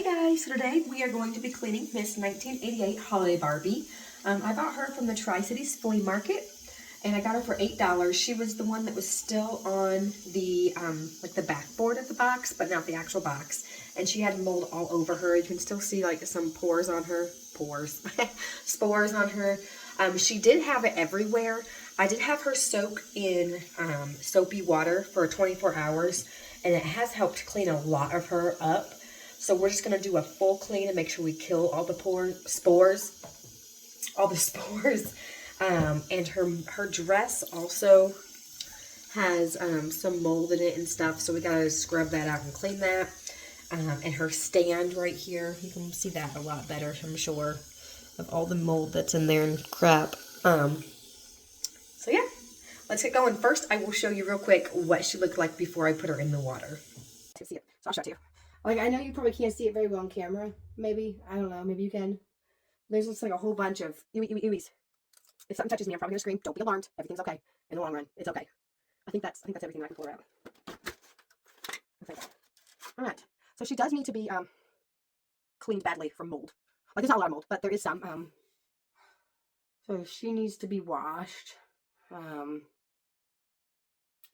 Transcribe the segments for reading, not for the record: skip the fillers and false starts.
Hey guys, so today we are going to be cleaning Miss 1988 Holiday Barbie. I bought her from the Tri-Cities flea market and I got her for $8. She was the one that was still on the like the backboard of the box, but not the actual box. And she had mold all over her. You can still see like some spores on her. She did have it everywhere. I did have her soak in soapy water for 24 hours and it has helped clean a lot of her up. So we're just going to do a full clean and make sure we kill all the spores. And her dress also has some mold in it and stuff. So we got to scrub that out and clean that. And her stand right here, you can see that a lot better, I'm sure, of all the mold that's in there and crap. So yeah, let's get going. First, I will show you real quick what she looked like before I put her in the water. To see it. So I'll show it to you. Like, I know you probably can't see it very well on camera. Maybe. I don't know. Maybe you can. There's just like a whole bunch of eewees. If something touches me, I'm probably going to scream. Don't be alarmed. Everything's okay. In the long run, it's okay. I think that's everything that I can pull her out. Okay. Alright. So she does need to be cleaned badly from mold. Like, there's not a lot of mold, but there is some. So she needs to be washed.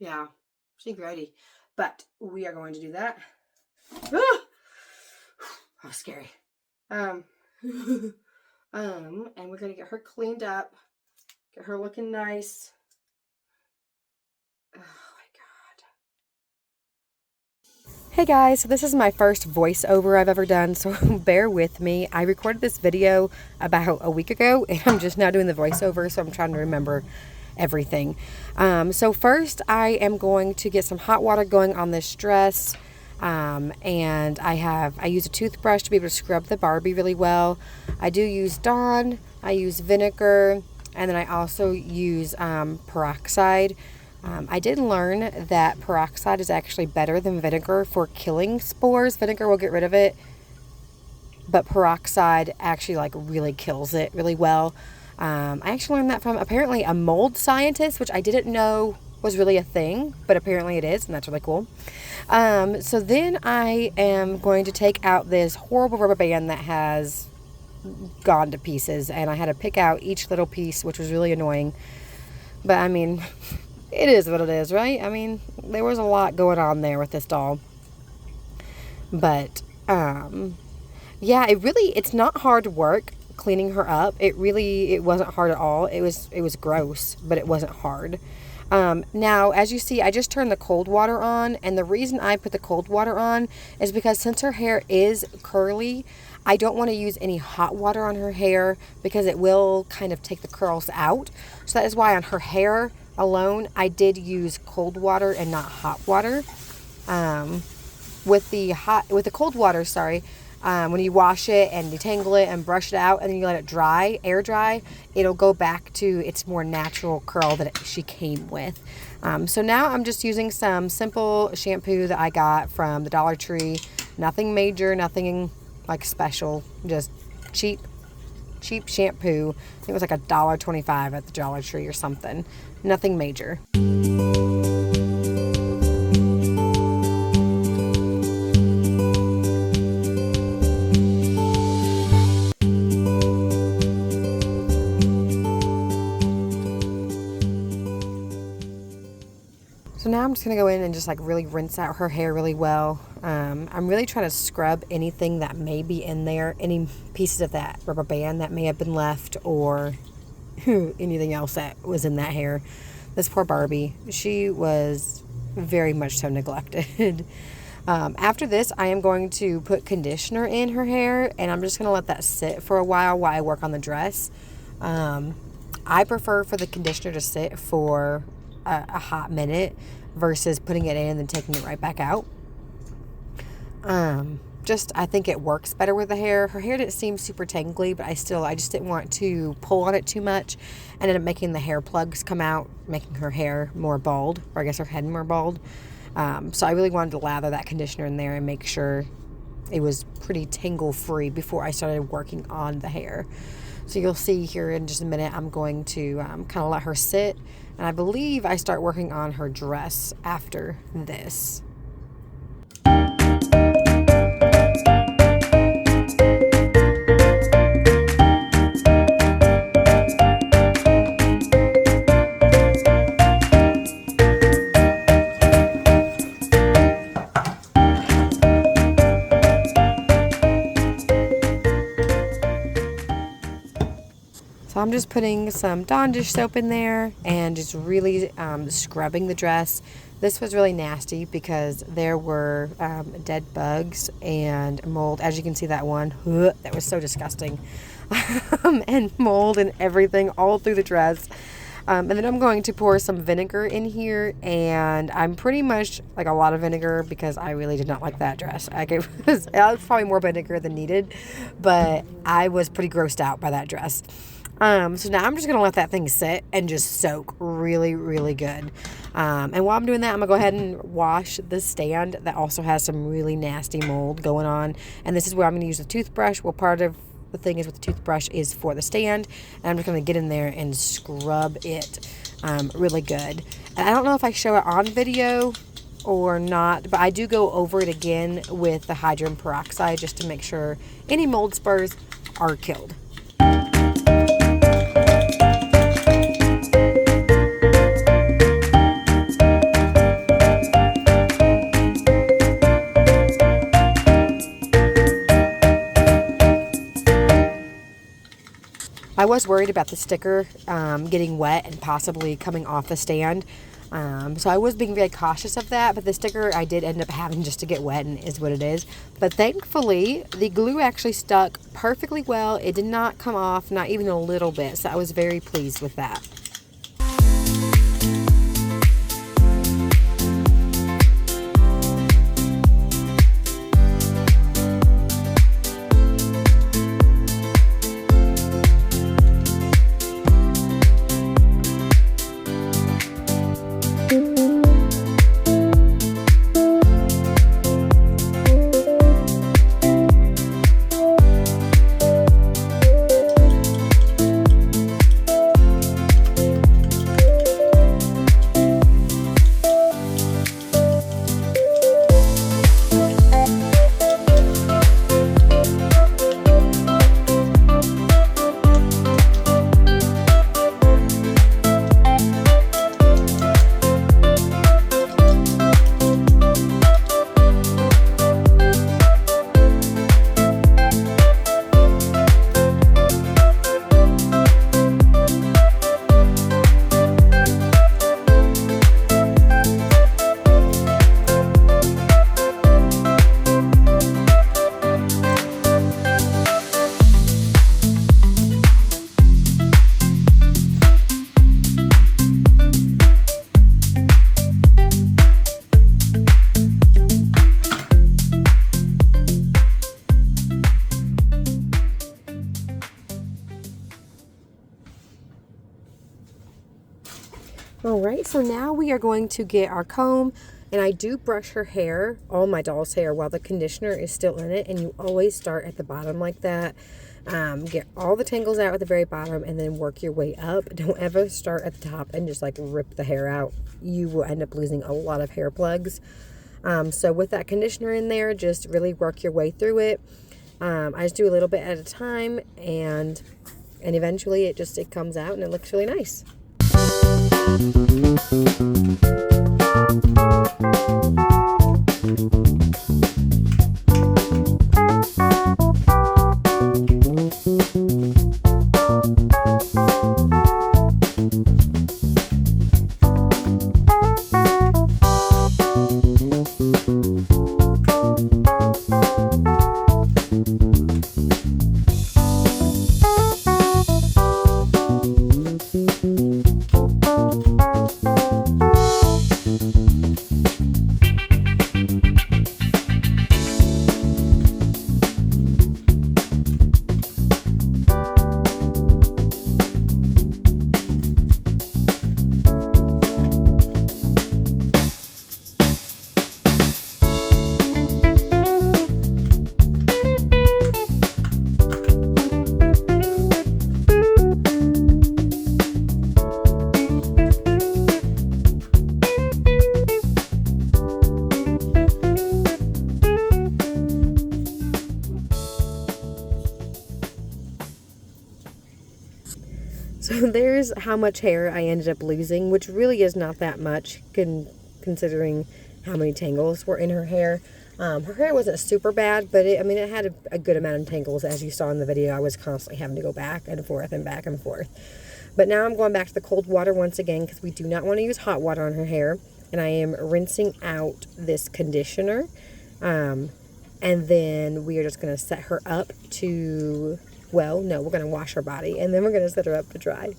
Yeah. She's ready. But we are going to do that. Ah! That was scary. And we're gonna get her cleaned up, get her looking nice. Oh my God. Hey guys, so this is my first voiceover I've ever done, so bear with me. I recorded this video about a week ago and I'm just now doing the voiceover, so I'm trying to remember everything. So first I am going to get some hot water going on this dress. And I use a toothbrush to be able to scrub the Barbie really well. I do use Dawn, I use vinegar, and then I also use peroxide. I did learn that peroxide is actually better than vinegar for killing spores. Vinegar will get rid of it, but peroxide actually like really kills it really well. I actually learned that from apparently a mold scientist, which I didn't know was really a thing, but apparently it is, and that's really cool. So then I am going to take out this horrible rubber band that has gone to pieces, and I had to pick out each little piece, which was really annoying. But I mean, it is what it is, right? I mean, there was a lot going on there with this doll. But yeah, it's not hard work cleaning her up. It wasn't hard at all. It was gross, but it wasn't hard. Now, as you see, I just turned the cold water on, and the reason I put the cold water on is because since her hair is curly, I don't want to use any hot water on her hair because it will kind of take the curls out. So that is why on her hair alone, I did use cold water and not hot water. With the cold water, when you wash it and detangle it and brush it out and then you let it dry, air dry, it'll go back to its more natural curl that she came with. So now I'm just using some simple shampoo that I got from the Dollar Tree. Nothing major, nothing like special, just cheap shampoo. I think it was like $1.25 at the Dollar Tree or something. Nothing major. So now I'm just going to go in and just like really rinse out her hair really well. I'm really trying to scrub anything that may be in there, any pieces of that rubber band that may have been left or anything else that was in that hair. This poor Barbie, she was very much so neglected. After this, I am going to put conditioner in her hair and I'm just going to let that sit for a while I work on the dress. I prefer for the conditioner to sit for a hot minute versus putting it in and then taking it right back out. I think it works better with the hair. Her hair didn't seem super tangly, but I just didn't want to pull on it too much and ended up making the hair plugs come out, making her hair more bald, or I guess her head more bald. So I really wanted to lather that conditioner in there and make sure it was pretty tangle free before I started working on the hair. So you'll see here in just a minute, I'm going to kind of let her sit. And I believe I start working on her dress after this. So I'm just putting some Dawn dish soap in there and just really scrubbing the dress. This was really nasty because there were dead bugs and mold. As you can see, that one, that was so disgusting. And mold and everything all through the dress. And then I'm going to pour some vinegar in here, and I'm pretty much like a lot of vinegar because I really did not like that dress. It was probably more vinegar than needed, but I was pretty grossed out by that dress. So now I'm just going to let that thing sit and just soak really, really good. And while I'm doing that, I'm going to go ahead and wash the stand that also has some really nasty mold going on. And this is where I'm going to use the toothbrush. Well, part of the thing is with the toothbrush is for the stand, and I'm just going to get in there and scrub it really good. And I don't know if I show it on video or not, but I do go over it again with the hydrogen peroxide just to make sure any mold spurs are killed. I was worried about the sticker getting wet and possibly coming off the stand. So I was being very cautious of that, but the sticker I did end up having just to get wet, and is what it is. But thankfully, the glue actually stuck perfectly well. It did not come off, not even a little bit. So I was very pleased with that. Alright, so now we are going to get our comb, and I do brush her hair, all my doll's hair, while the conditioner is still in it, and you always start at the bottom like that. Get all the tangles out at the very bottom and then work your way up. Don't ever start at the top and just like rip the hair out. You will end up losing a lot of hair plugs. So with that conditioner in there, just really work your way through it. I just do a little bit at a time, and eventually it comes out and it looks really nice. So there's how much hair I ended up losing, which really is not that much considering how many tangles were in her hair. Her hair wasn't super bad, but I mean, it had a good amount of tangles. As you saw in the video, I was constantly having to go back and forth and back and forth. But now I'm going back to the cold water once again because we do not want to use hot water on her hair. And I am rinsing out this conditioner. And then we are just going to set her up to, well, no, we're going to wash her body. And then we're going to set her up to dry.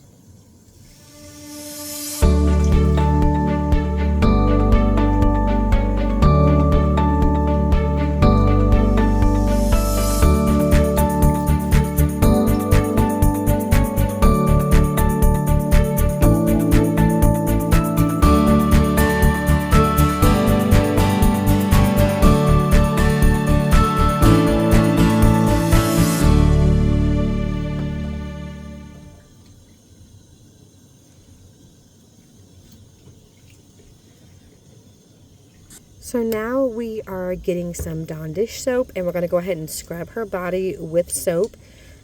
So now we are getting some Dawn dish soap, and we're going to go ahead and scrub her body with soap.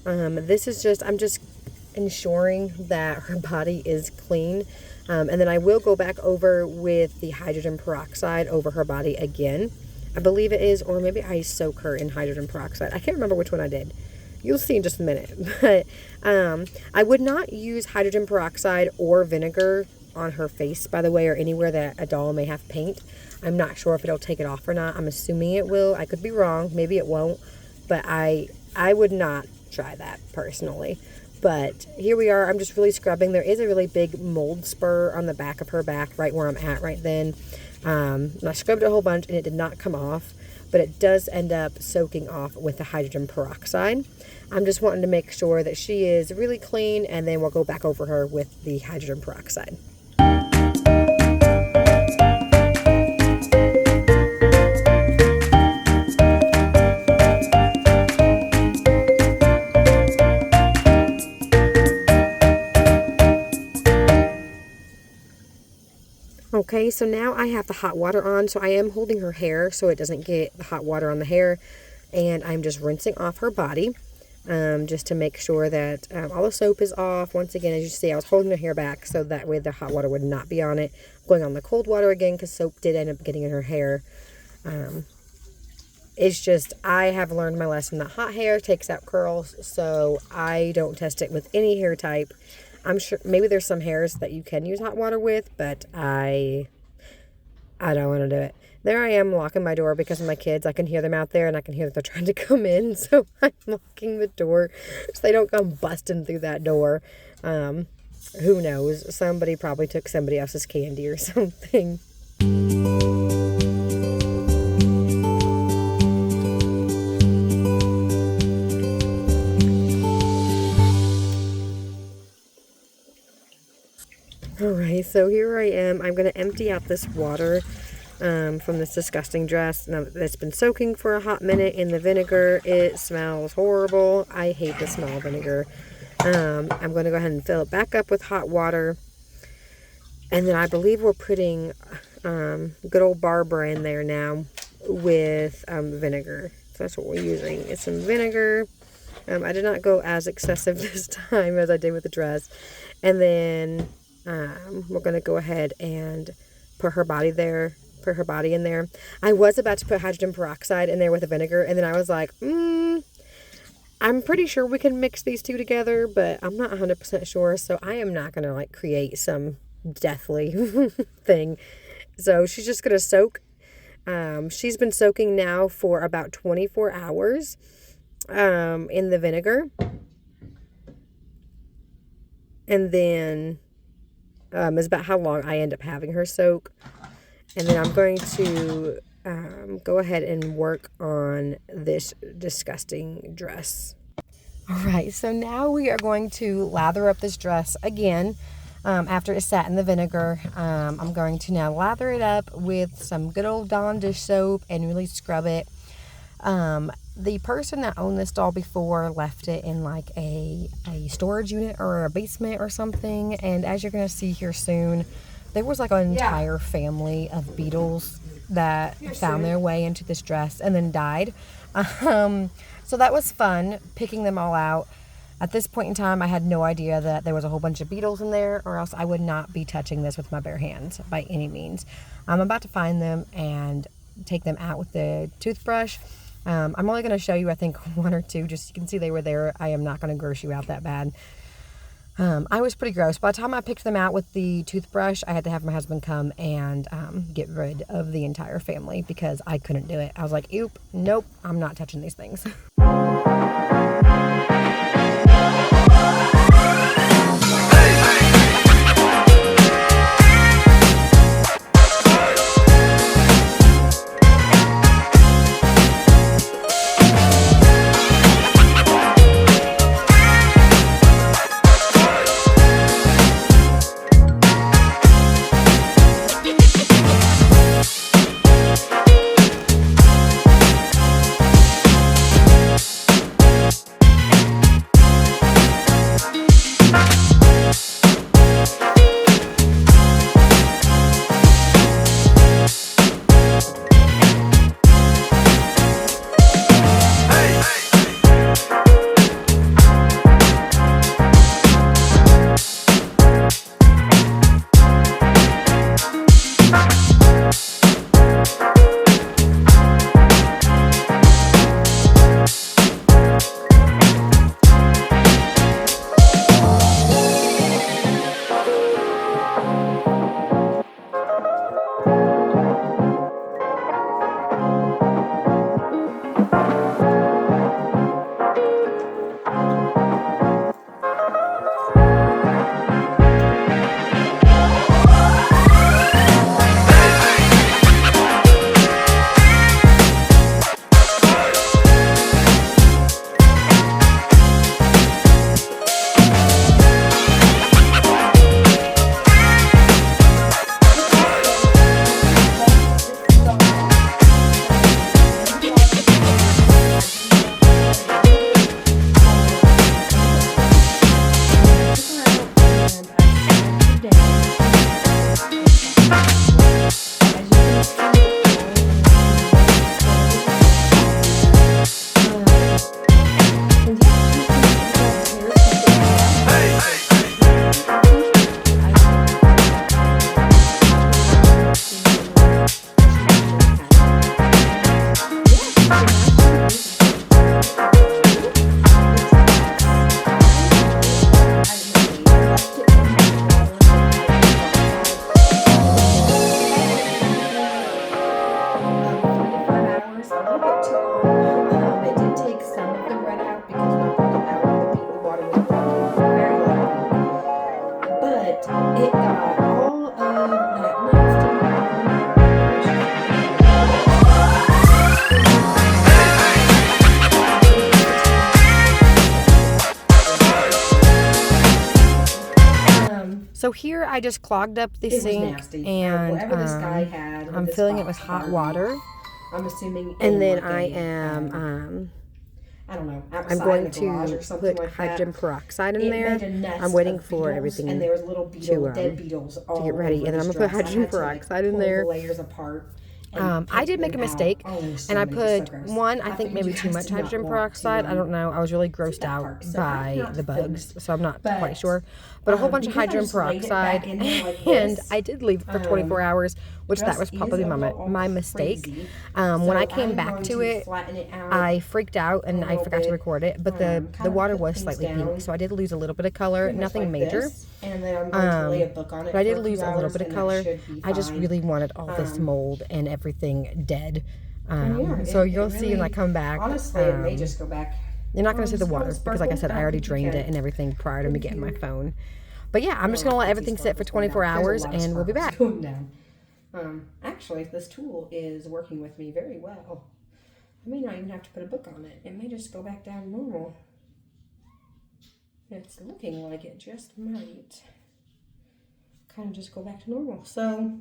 This is just, I'm just ensuring that her body is clean. And then I will go back over with the hydrogen peroxide over her body again. I believe it is, or maybe I soak her in hydrogen peroxide. I can't remember which one I did. You'll see in just a minute. But I would not use hydrogen peroxide or vinegar on her face, by the way, or anywhere that a doll may have paint. I'm not sure if it'll take it off or not. I'm assuming it will. I could be wrong. Maybe it won't. But I would not try that personally. But here we are. I'm just really scrubbing. There is a really big mold spur on the back of her back, right where I'm at right then. And I scrubbed it a whole bunch and it did not come off. But it does end up soaking off with the hydrogen peroxide. I'm just wanting to make sure that she is really clean, and then we'll go back over her with the hydrogen peroxide. Okay, so now I have the hot water on, so I am holding her hair so it doesn't get the hot water on the hair, and I'm just rinsing off her body, just to make sure that all the soap is off. Once again, as you see, I was holding her hair back so that way the hot water would not be on it. Going on the cold water again because soap did end up getting in her hair. It's just, I have learned my lesson that hot hair takes out curls, so I don't test it with any hair type. I'm sure maybe there's some hairs that you can use hot water with, but I don't want to do it. There I am locking my door because of my kids. I can hear them out there and I can hear that they're trying to come in. So I'm locking the door so they don't come busting through that door. Who knows? Somebody probably took somebody else's candy or something. Alright, so here I am. I'm going to empty out this water from this disgusting dress. Now, it's been soaking for a hot minute in the vinegar. It smells horrible. I hate the smell of vinegar. I'm going to go ahead and fill it back up with hot water. And then I believe we're putting good old Barbara in there now with vinegar. So that's what we're using. It's some vinegar. I did not go as excessive this time as I did with the dress. And then we're going to go ahead and put her body in there. I was about to put hydrogen peroxide in there with the vinegar, and then I was like, I'm pretty sure we can mix these two together, but I'm not 100% sure, so I am not going to like create some deathly thing. So she's just going to soak. She's been soaking now for about 24 hours in the vinegar. And then is about how long I end up having her soak. And then I'm going to go ahead and work on this disgusting dress. Alright, so now we are going to lather up this dress again after it sat in the vinegar. I'm going to now lather it up with some good old Dawn dish soap and really scrub it. The person that owned this doll before left it in like a storage unit or a basement or something, and as you're going to see here soon, there was like an entire family of beetles that found their way into this dress and then died. So that was fun, picking them all out. At this point in time, I had no idea that there was a whole bunch of beetles in there, or else I would not be touching this with my bare hands by any means. I'm about to find them and take them out with the toothbrush. I'm only going to show you, I think, one or two, just so you can see they were there. I am not going to gross you out that bad. I was pretty gross. By the time I picked them out with the toothbrush, I had to have my husband come and get rid of the entire family because I couldn't do it. I was like, oop, nope, I'm not touching these things. So here I just clogged up the sink and this guy had I'm filling it with hot water. I'm assuming. And then I am I don't know. I'm going to put hydrogen peroxide in there. I'm waiting for everything and there was little dead beetles to get ready, and then I'm gonna put hydrogen peroxide in there. Layers apart. I did make a mistake, and I put one, I think maybe too much hydrogen peroxide. I don't know. I was really grossed out by the bugs, so I'm not quite sure. But a whole bunch of hydrogen peroxide, and I did leave it for 24 hours, which that was probably my mistake. When I came back to it, I freaked out, and I forgot to record it. But the water was slightly pink, so I did lose a little bit of color. Nothing major. And then I'm going to lay a book on it. But I did lose a little bit of color. I just really wanted all this mold and everything dead. So you'll see when I come back. Honestly, it may just go back. You're not going to see the water because, like I said, I already drained it and everything prior to me getting my phone. But yeah, I'm just going to let everything sit for 24 hours and we'll be back. Actually, this tool is working with me very well. I may not even have to put a book on it. It may just go back down normal. It's looking like it just might kind of just go back to normal. So,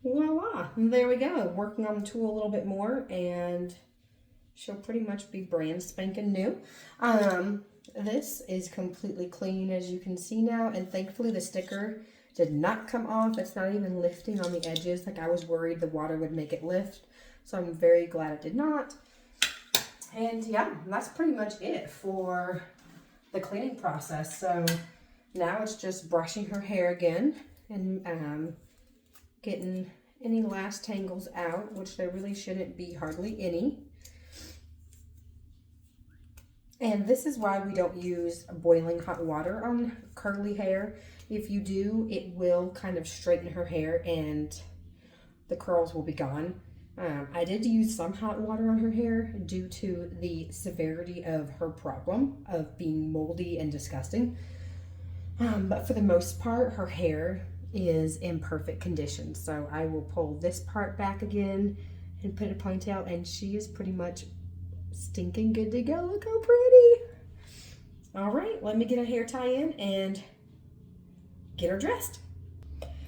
voila, there we go. Working on the tool a little bit more, and she'll pretty much be brand spanking new. This is completely clean, as you can see now, and thankfully the sticker did not come off. It's not even lifting on the edges. Like I was worried the water would make it lift, so I'm very glad it did not. And yeah, that's pretty much it for the cleaning process. So now it's just brushing her hair again and getting any last tangles out, which there really shouldn't be hardly any. And this is why we don't use boiling hot water on curly hair. If you do, it will kind of straighten her hair and the curls will be gone. I did use some hot water on her hair due to the severity of her problem of being moldy and disgusting. But for the most part, her hair is in perfect condition. So I will pull this part back again and put a ponytail, and she is pretty much stinking good to go. Look how pretty. All right, let me get a hair tie in and get her dressed.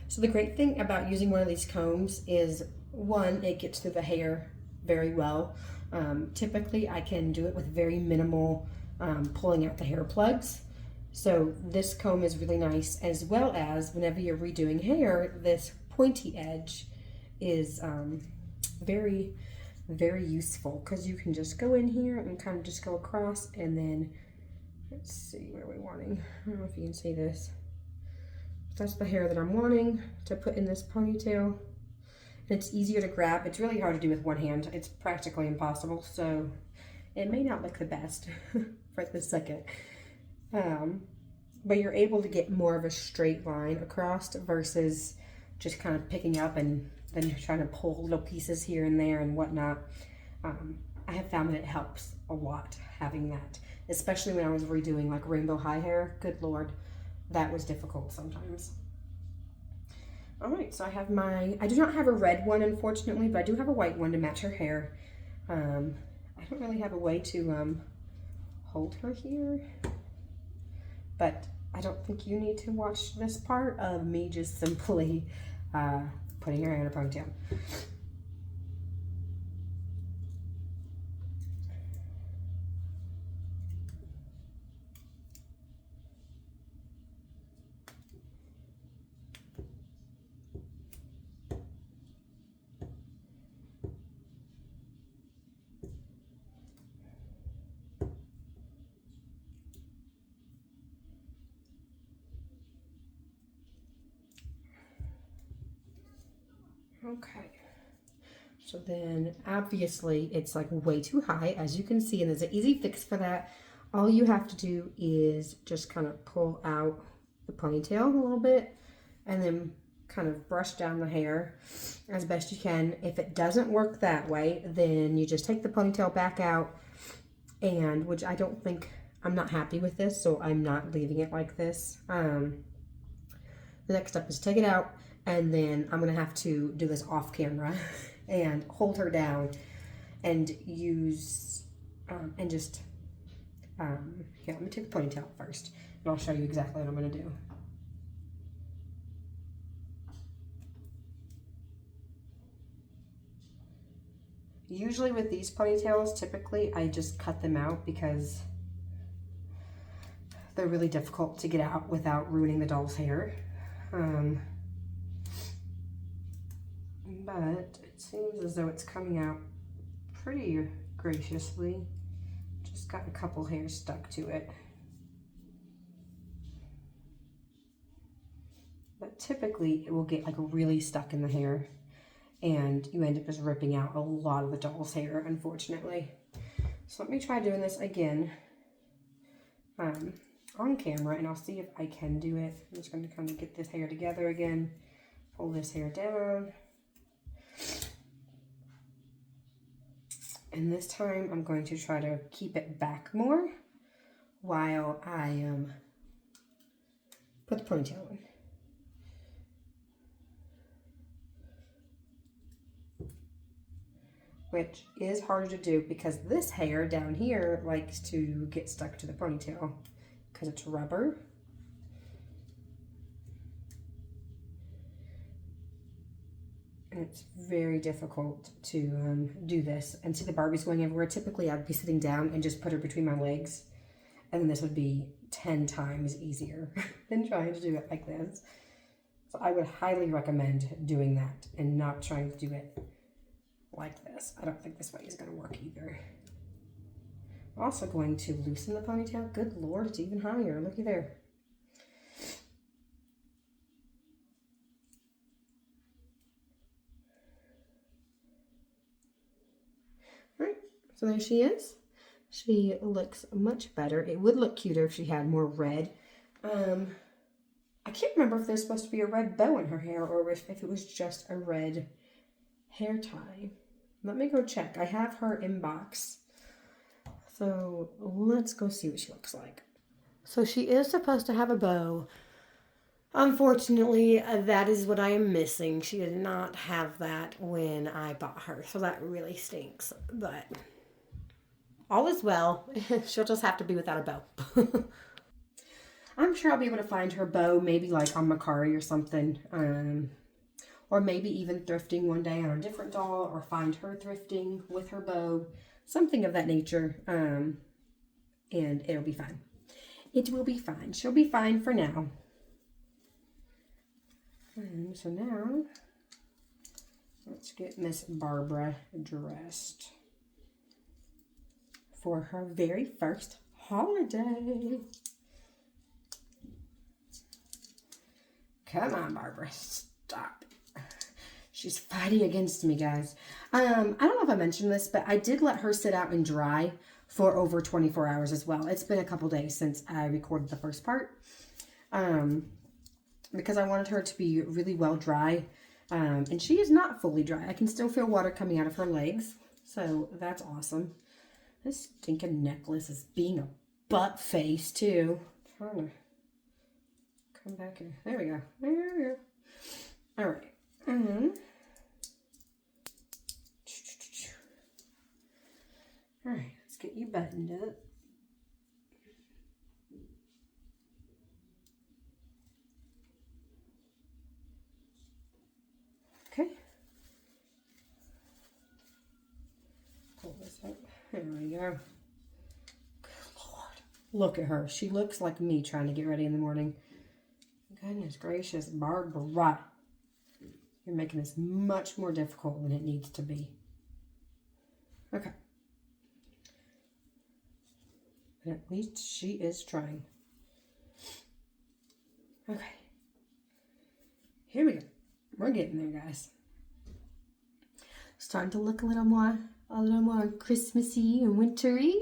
So the great thing about using one of these combs is, one, it gets through the hair very well. Typically I can do it with very minimal pulling out the hair plugs. So this comb is really nice, as well as whenever you're redoing hair, this pointy edge is very, very useful, because you can just go in here and kind of just go across, and then let's see where we're wanting. I don't know if you can see this. That's the hair that I'm wanting to put in this ponytail. And it's easier to grab. It's really hard to do with one hand. It's practically impossible, so it may not look the best right this second. But you're able to get more of a straight line across versus just kind of picking up and then you're trying to pull little pieces here and there and whatnot. I have found that it helps a lot having that, especially when I was redoing like rainbow high hair. Good Lord, that was difficult sometimes. All right, so I have I do not have a red one, unfortunately, but I do have a white one to match her hair. I don't really have a way to hold her here, but I don't think you need to watch this part of me just simply putting her hair in a ponytail. Okay, so then obviously it's like way too high, as you can see, and there's an easy fix for that. All you have to do is just kind of pull out the ponytail a little bit and then kind of brush down the hair as best you can. If it doesn't work that way, then you just take the ponytail back out, and which I don't think, I'm not happy with this, so I'm not leaving it like this. The next step is take it out, and then I'm gonna have to do this off camera and hold her down and use and just here, let me take the ponytail first and I'll show you exactly what I'm gonna do. Usually with these ponytails, typically I just cut them out because they're really difficult to get out without ruining the doll's hair. But it seems as though it's coming out pretty graciously. Just got a couple hairs stuck to it. But typically it will get like really stuck in the hair and you end up just ripping out a lot of the doll's hair, unfortunately. So let me try doing this again on camera, and I'll see if I can do it. I'm just going to kind of get this hair together again, pull this hair down. And this time I'm going to try to keep it back more while I put the ponytail on. Which is harder to do because this hair down here likes to get stuck to the ponytail because it's rubber. And it's very difficult to do this. And see the Barbie's going everywhere. Typically I'd be sitting down and just put her between my legs. And then this would be 10 times easier than trying to do it like this. So I would highly recommend doing that and not trying to do it like this. I don't think this way is going to work either. I'm also going to loosen the ponytail. Good Lord, it's even higher. Looky there. So there she is. She looks much better. It would look cuter if she had more red. I can't remember if there's supposed to be a red bow in her hair or if it was just a red hair tie. Let me go check. I have her inbox. So let's go see what she looks like. So she is supposed to have a bow. Unfortunately, that is what I am missing. She did not have that when I bought her. So that really stinks. But all is well. She'll just have to be without a bow. I'm sure I'll be able to find her bow maybe like on Macari or something. Or maybe even thrifting one day on a different doll, or find her thrifting with her bow. Something of that nature. And it'll be fine. It will be fine. She'll be fine for now. So now, let's get Miss Barbara dressed for her very first holiday. Come on, Barbara, stop. She's fighting against me, guys. I don't know if I mentioned this, but I did let her sit out and dry for over 24 hours as well. It's been a couple days since I recorded the first part. Because I wanted her to be really well dry. And she is not fully dry. I can still feel water coming out of her legs. So that's awesome. This stinking necklace is being a butt face too. I'm trying to come back here. There we go. There we go. All right. All right, let's get you buttoned up. Okay. Pull this up. There we go. Good Lord. Look at her. She looks like me trying to get ready in the morning. Goodness gracious, Barbara. You're making this much more difficult than it needs to be. Okay. But at least she is trying. Okay. Here we go. We're getting there, guys. Starting to look a little more Christmassy and wintry.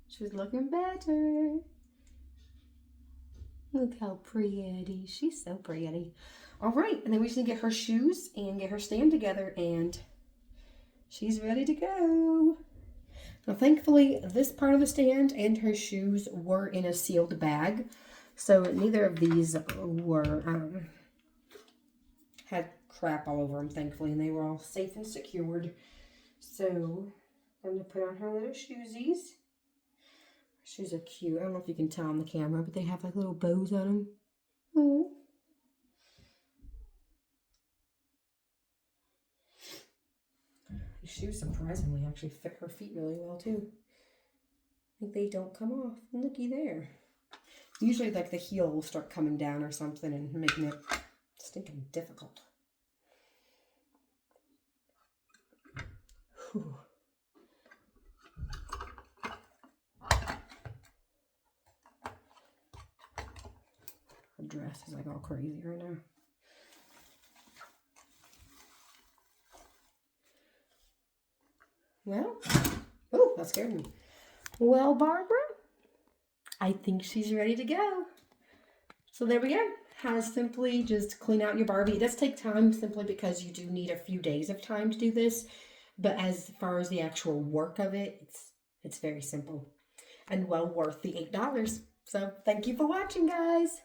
She's looking better. Look how pretty. She's so pretty. All right, and then we just need to get her shoes and get her stand together, and she's ready to go. Now, thankfully, this part of the stand and her shoes were in a sealed bag, so neither of these were had crap all over them, thankfully, and they were all safe and secured. So I'm going to put on her little shoesies. Her shoes are cute. I don't know if you can tell on the camera, but they have like little bows on them. Oh. These shoes surprisingly actually fit her feet really well too. Like they don't come off. Looky there. Usually like the heel will start coming down or something and making it stinking difficult. Whew. Her dress is like all crazy right now. Well, oh, that scared me. Well, Barbara, I think she's ready to go. So there we go. How to simply just clean out your Barbie. It does take time simply because you do need a few days of time to do this. But as far as the actual work of it, it's very simple and well worth the $8. So thank you for watching, guys.